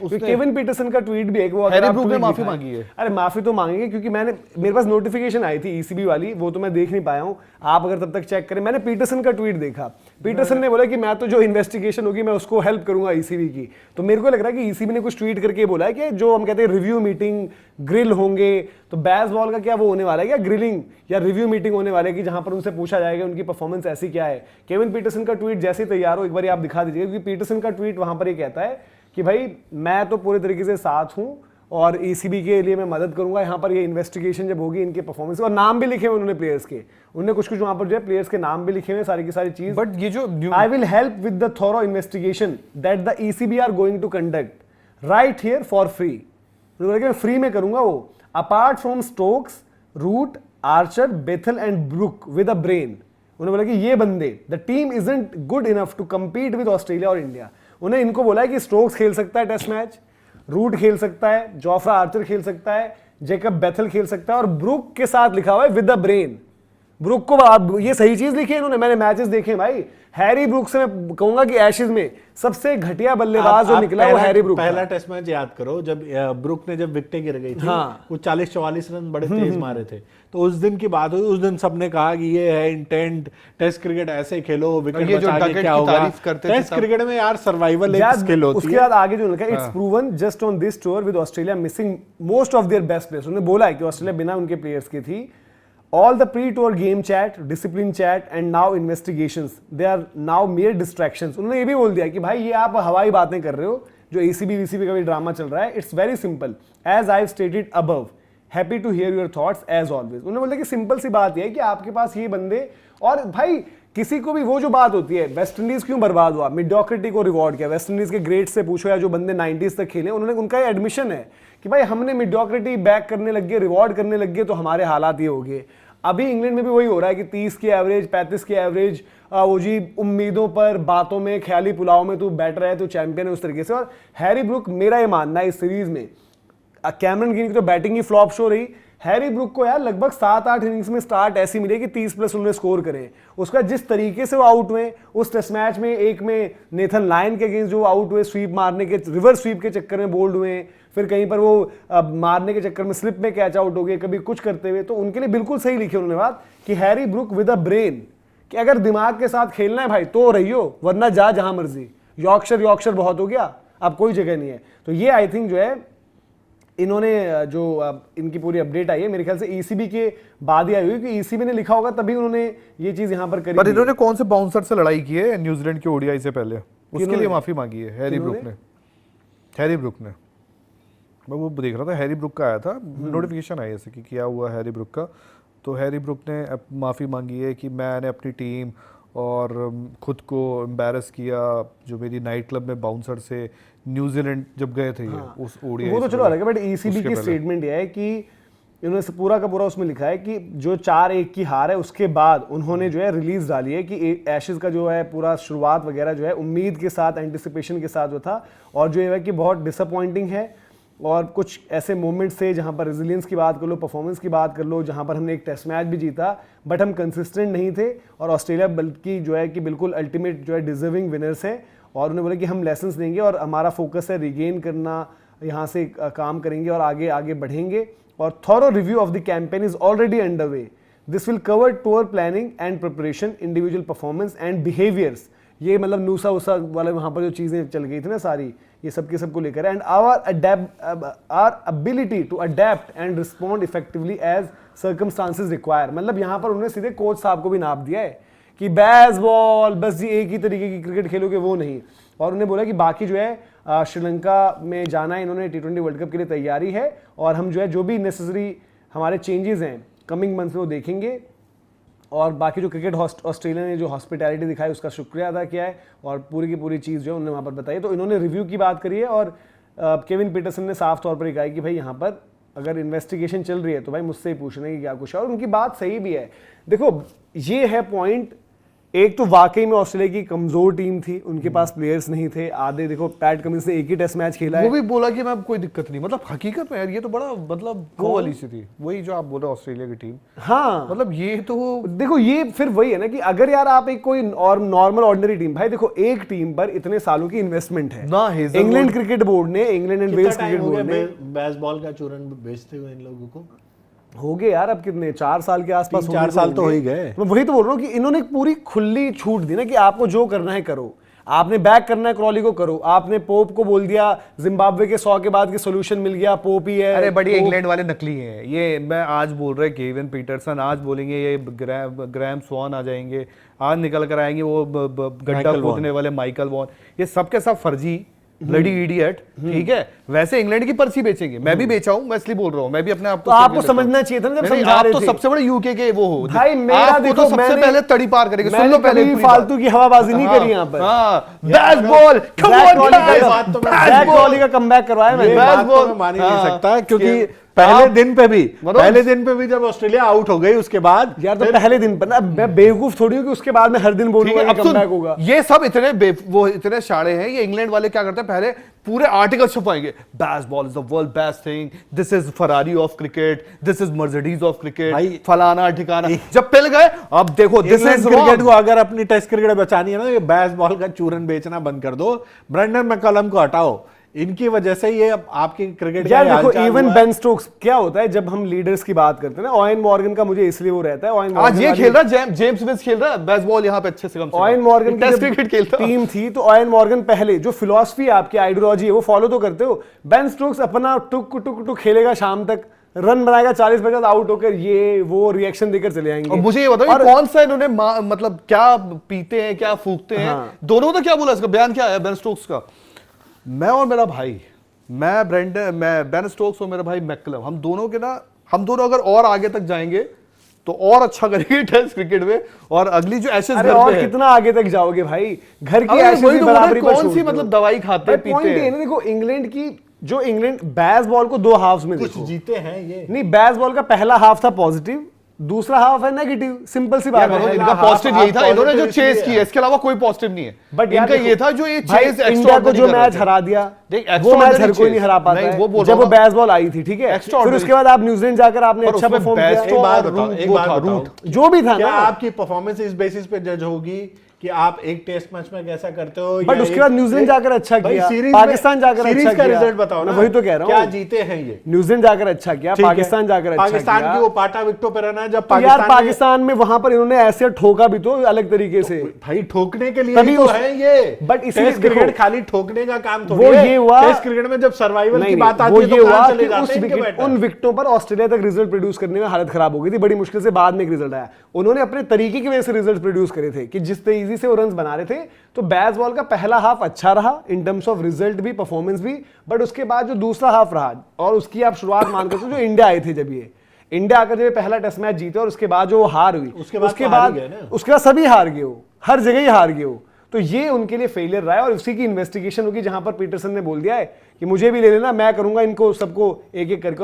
Kevin Pietersen का tweet भी है कि वो हैरी ब्रूक ने माफी मांगी है। अरे माफी तो मांगेंगे, क्योंकि मेरे पास नोटिफिकेशन आई थी ईसीबी वाली, वो तो मैं देख नहीं पाया हूं, आप अगर तब तक चेक करें। मैंने पीटरसन का ट्वीट देखा, पीटरसन ने बोला कि मैं तो जो इन्वेस्टिगेशन होगी मैं उसको हेल्प करूंगा ईसीबी की। तो मेरे को लग रहा है कि ईसीबी ने कुछ ट्वीट करके बोला है कि जो हम कहते हैं रिव्यू मीटिंग, ग्रिल होंगे, तो बेसबॉल का क्या वो होने वाला है क्या, ग्रिलिंग या रिव्यू मीटिंग होने वाली है कि जहां पर उनसे पूछा जाएगा उनकी परफॉर्मेंस ऐसी क्या है। केविन पीटरसन का ट्वीट जैसे ही तैयार हो एक बार आप दिखा दीजिए, क्योंकि पीटरसन का ट्वीट वहां पर ये कहता है कि भाई मैं तो पूरे तरीके से साथ हूं और ईसीबी के लिए मैं मदद करूंगा। यहाँ पर ये इन्वेस्टिगेशन जब होगी इनके परफॉर्मेंस, और नाम भी लिखे हुए उन्होंने प्लेयर्स के, उन्होंने कुछ वहां पर जो है प्लेयर्स के नाम भी लिखे हुए, सारी की सारी चीज। बट ये जो I will help with the thorough investigation that the ECB are going to conduct right here for free, free में करूंगा वो, apart from Stokes, Root, Archer, Bethel and Brook with a brain. उन्होंने बोला कि ये बंदे, the team isn't good enough to compete with Australia और India. उन्हें इनको बोला है कि स्टोक्स खेल सकता है टेस्ट मैच, रूट खेल सकता है, जोफ्रा आर्चर खेल सकता है, जेकब बेथल खेल सकता है, और ब्रुक के साथ लिखा हुआ है विद द ब्रेन। ब्रुक को ये सही चीज लिखी है इन्होंने, मैंने मैचेस देखे भाई। हैरी ब्रुक से मैं कहूंगा कि एशेज में सबसे घटिया बल्लेबाज जो निकला वो हैरी ब्रुक। पहला टेस्ट मैच याद करो जब ब्रुक ने जब विकेटें गिर गई थी, हाँ। वो 40-44 रन बड़े तेज मारे थे, तो उस दिन की बात हुई, उस दिन सबने कहा कि ये है इंटेंट, टेस्ट क्रिकेट ऐसे खेलो, विकेट बचा के क्या होगा। टेस्ट क्रिकेट में यार सर्वाइवल एक स्किल होती है। उसके बाद आगे जो लिखा है, it's proven just on this tour with Australia missing most of their best players. उन्होंने बोला है कि ऑस्ट्रेलिया बिना उनके प्लेयर्स के थी। All the pre-tour game chat, discipline chat and now investigations, they are now mere distractions। उन्होंने ये भी बोल दिया कि भाई ये आप हवाई बातें कर रहे हो, जो ACB VCB का भी ड्रामा चल रहा है। It's very simple, as I've stated above, happy to hear your thoughts as always। उन्होंने बोला कि सिंपल सी बात ये है कि आपके पास ये बंदे, और भाई किसी को भी वो जो बात होती है, वेस्ट इंडीज क्यों बर्बाद हुआ, मिडॉक्रिटी को रिवॉर्ड किया। वेस्ट इंडीज के ग्रेट से पूछो या जो बंदे 90s तक खेले, उन्होंने, उनका ये एडमिशन है कि भाई हमने मिडॉक्रिटी बैक करने लग गए, रिवॉर्ड करने लग गए, तो हमारे हालात ये हो गए। अभी इंग्लैंड में भी वही हो रहा है कि 30 की एवरेज, 35 की एवरेज, वो जी उम्मीदों पर, बातों में, ख्याली पुलाव में तू बैठ रहा है, तू चैंपियन है, उस तरीके से। और हैरी ब्रुक, मेरा ये मानना है इस सीरीज में, कैमरन ग्रीन की तो बैटिंग ही फ्लॉप शो रही। हैरी ब्रुक को यार लगभग 7-8 इनिंग्स में स्टार्ट ऐसी मिली कि 30+ उन्होंने स्कोर करे। उसका जिस तरीके से वो आउट हुए उस टेस्ट मैच में, एक में नेथन लायन के अगेंस्ट जो आउट हुए, स्वीप मारने के, रिवर्स स्वीप के चक्कर में बोल्ड हुए, फिर कहीं पर वो मारने के चक्कर में स्लिप में कैच आउट हो गए, कभी कुछ करते हुए, तो उनके लिए बिल्कुल सही लिखी उन्होंने बात कि Harry Brook with a brain, कि अगर दिमाग के साथ खेलना है भाई तो रहियो, वरना जा जहां मर्जी। यॉर्कशर बहुत हो गया, अब कोई जगह नहीं है। तो ये आई थिंक जो है इन्होंने जो इनकी पूरी अपडेट आई है, मेरे ख्याल से ईसीबी के बाद ही आई हुई, कि ईसीबी ने लिखा होगा तभी उन्होंने ये चीज यहां पर करी। पर इन्होंने कौन से बाउंसर से लड़ाई की है न्यूजीलैंड के ओडीआई से पहले, उसके लिए माफी मांगी है हैरी ब्रुक ने। मैं वो देख रहा था, हैरी ब्रुक का आया था नोटिफिकेशन आया ऐसे कि क्या हुआ हैरी ब्रुक का, तो हैरी ब्रुक ने माफ़ी मांगी है कि मैंने अपनी टीम और खुद को एम्बैरस किया जो मेरी नाइट क्लब में बाउंसर से न्यूजीलैंड जब गए थे। हाँ, उस ओडीआई वो तो चलो अलग है, बट ईसीबी की स्टेटमेंट ये है कि इन्होंने पूरा का पूरा उसमें लिखा है कि जो 4-1 की हार है उसके बाद उन्होंने जो है रिलीज डाली है कि एशेज का जो है पूरा शुरुआत वगैरह जो है उम्मीद के साथ, एंटिसिपेशन के साथ जो था, और जो है कि बहुत डिसअपॉइंटिंग है। और कुछ ऐसे मोमेंट्स थे जहां पर रेजिलियंस की बात कर लो, परफॉर्मेंस की बात कर लो, जहां पर हमने एक टेस्ट मैच भी जीता बट हम कंसिस्टेंट नहीं थे, और ऑस्ट्रेलिया बल्कि जो है कि बिल्कुल अल्टीमेट जो है डिजर्विंग विनर्स है। और उन्होंने बोला कि हम लेसन्स देंगे और हमारा फोकस है रिगेन करना, यहाँ से काम करेंगे और आगे आगे बढ़ेंगे। और thorough review of the campaign is already under way, this will cover tour planning and preparation, individual performance and behaviours. ये मतलब नूसा उसा वाले वहाँ पर जो चीज़ें चल गई थी ना सारी, ये सब के सबको लेकर, and our ability to adapt and respond effectively as circumstances require. मतलब यहाँ पर उन्होंने सीधे कोच साहब को भी नाप दिया है कि बेसबॉल बस जी एक ही तरीके की क्रिकेट खेलोगे वो नहीं। और उन्होंने बोला कि बाकी जो है श्रीलंका में जाना है, इन्होंने T20 वर्ल्ड कप के लिए तैयारी है, और हम जो है जो भी नेसेसरी हमारे चेंजेस हैं कमिंग मंथ में वो देखेंगे। और बाकी जो क्रिकेट ऑस्ट्रेलिया ने जो हॉस्पिटैलिटी दिखाई उसका शुक्रिया अदा किया है, और पूरी की पूरी चीज़ जो है उन्होंने वहाँ पर बताई। तो इन्होंने रिव्यू की बात करी है, और केविन पीटरसन ने साफ तौर पर कहा कि भाई यहाँ पर अगर इन्वेस्टिगेशन चल रही है तो भाई मुझसे ही पूछने की क्या कुछ है, और उनकी बात सही भी है। देखो ये है पॉइंट एक तो वाकई में ऑस्ट्रेलिया की कमजोर टीम थी, उनके पास प्लेयर्स नहीं थे आधे। देखो पैट कमिंस ने एक ही टेस्ट मैच खेला है, वो भी बोला कि मैं कोई दिक्कत नहीं, मतलब हकीकत में यार ये तो बड़ा मतलब वो वाली सी थी, वही जो आप बोल रहे हो ऑस्ट्रेलिया की टीम। हाँ मतलब ये तो देखो ये फिर वही है ना कि अगर यार आप एक कोई और नॉर्मल ऑर्डिनरी टीम, भाई देखो एक टीम पर इतने सालों की इन्वेस्टमेंट है ना, इंग्लैंड क्रिकेट बोर्ड ने, England and Wales cricket board ने बेसबॉल का चूरन बेचते हुए इन लोगों को हो गए यार अब कितने 4 साल के आसपास, 4 साल तो हो ही गए। मैं वही तो बोल रहा हूँ कि इन्होंने एक पूरी खुली छूट दी ना कि आपको जो करना है करो, आपने बैक करना है क्रॉली को करो, आपने पोप को बोल दिया जिम्बाब्वे के 100 के बाद के सोल्यूशन मिल गया, पोप ही है। अरे बड़ी इंग्लैंड वाले नकली हैं ये, मैं आज बोल रहे केविन पीटरसन, आज बोलेंगे ये ग्रैम स्वॉन आ जाएंगे, आज निकल कर आएंगे वो गड्ढा खोदने वाले माइकल वॉन, ये सब के सब फर्जी ब्लडी इडियट, ठीक है। वैसे इंग्लैंड की पर्ची बेचेंगे, मैं भी बेचा हूं, मैं इसलिए बोल रहा हूं, मैं भी अपने आप को, तो आपको समझना चाहिए था ना जब समझा रहे थे। आप तो सबसे बड़े यूके के वो हो भाई, मेरा देखो तो सबसे पहले तड़ी पार करेंगे, सुन लो पहले फालतू की हवाबाजी नहीं करी यहां पर। बेसबॉल जैक कॉली का कमबैक करवाया मैंने, बेसबॉल मान ही नहीं सकता, क्योंकि पहले दिन पे भी जब ऑस्ट्रेलिया आउट हो गई उसके बाद यार, तो पहले दिन पर ना मैं बेवकूफ थोड़ी हूं कि उसके बाद में हर दिन बोलूंगा कि कमबैक होगा। ये सब इतने शाणे हैं, ये इंग्लैंड वाले क्या करते हैं, पहले पूरे आर्टिकल छुपाएंगे, baseball is the world best thing, this is Ferrari of cricket, this is Mercedes of cricket, फलाना ठिकाना। जब पिल गए, अब देखो दिस इज क्रिकेट को अगर अपनी टेस्ट क्रिकेट बचानी है ना, ये बेसबॉल का चूरन बेचना बंद कर दो, ब्रेंडन मैकलम को हटाओ, इनकी वजह से ये आपकी क्रिकेट यार देखो इवन बेन स्टोक्स, क्या होता है जब हम लीडर्स की बात करते हैं ना, ऑयन मॉर्गन का मुझे इसलिए वो रहता है, ऑयन आज ये खेल रहा है, जेम्स स्मिथ खेल रहा है बेसबॉल यहाँ पे अच्छे से, कम से ऑयन मॉर्गन टेस्ट क्रिकेट खेलता टीम थी, तो ऑयन मॉर्गन पहले जो फिलॉसफी आपकी आइडियोलॉजी है वो फॉलो तो करते हो। बेन स्टोक्स अपना टुक टुक टुक खेलेगा, शाम तक रन बनाएगा 40 50 आउट होकर, ये वो रिएक्शन देकर चले जाएंगे। और मुझे ये बताओ कौन सा इन्होंने मतलब क्या पीते हैं, क्या फूकते हैं, दोनों का क्या बोला, इसका बयान क्या है बेन स्टोक्स का? मैं और मेरा भाई, मैं बेन स्टोक्स और मेरा भाई मैकलम, हम दोनों अगर और आगे तक जाएंगे तो और अच्छा करेंगे टेस्ट क्रिकेट में, और अगली जो एशेज घर और कितना आगे तक जाओगे भाई, घर की एशेज की बराबरी पर कौन सी मतलब दवाई खाते पीते हैं। देखो इंग्लैंड की, जो इंग्लैंड बेसबॉल को 2 हाफ्स में कुछ जीते हैं ये नहीं, बेसबॉल का पहला हाफ था पॉजिटिव, दूसरा हाफ है नेगेटिव, सिंपल सी बात है। इनका पॉजिटिव यही था, इन्होंने जो चेस किया, इसके अलावा कोई पॉजिटिव नहीं है। बट इनका ये था जो ये चेस, इंडिया को जो मैच हरा दिया, वो मैच हर कोई नहीं हरा पाता है जब वो बेसबॉल आई थी, ठीक है। फिर उसके बाद आप न्यूजीलैंड जाकर आपने अच्छा परफॉर्म किया, जो भी था क्या ना, आपकी परफॉर्मेंस इस बेसिस पे जज होगी कि आप एक टेस्ट मैच में कैसा करते हो, बट उसके बाद न्यूजीलैंड जाकर अच्छा किया, पाकिस्तान जाकर अच्छा किया, रिजल्ट बताओ ना, वही तो कह रहा हूं, क्या जीते हैं ये? न्यूजीलैंड जाकर अच्छा किया, पाकिस्तान जाकर अच्छा किया, पाकिस्तान की वो पाटा विक्टो पे रहना, जब पाकिस्तान में वहां पर इन्होंने ऐसे ठोका भी तो अलग तरीके से, भाई ठोकने के लिए ही तो है ये, बट टेस्ट क्रिकेट खाली ठोकने का काम थोड़ी है। ये हुआ टेस्ट क्रिकेट में जब सर्वाइवल की बात आती है तो कहां चले जाते हैं, उन विकेटों पर ऑस्ट्रेलिया तक रिजल्ट प्रोड्यूस करने में हालत खराब हो गई थी, बड़ी मुश्किल से बाद में एक रिजल्ट आया। उन्होंने अपने तरीके की वजह से रिजल्ट प्रोड्यूस करे थे कि जिस तेजी से वो रन बना रहे थे। तो बेसबॉल का पहला हाफ अच्छा रहा इन टर्म्स ऑफ रिजल्ट भी, परफॉर्मेंस भी, बट उसके बाद जो दूसरा हाफ रहा, और उसकी आप शुरुआत मान कर जो इंडिया आए थे, जब ये इंडिया आकर जब पहला टेस्ट मैच जीते और उसके बाद जो वो हार हुई, उसके बाद सभी हार गए हो, हर जगह ही हार गए हो, तो ये उनके लिए फेलियर रहा है। और उसी की इन्वेस्टिगेशन होगी, जहां पर पीटरसन ने बोल दिया है कि मुझे भी ले लेना, मैं करूंगा इनको सबको एक एक करके।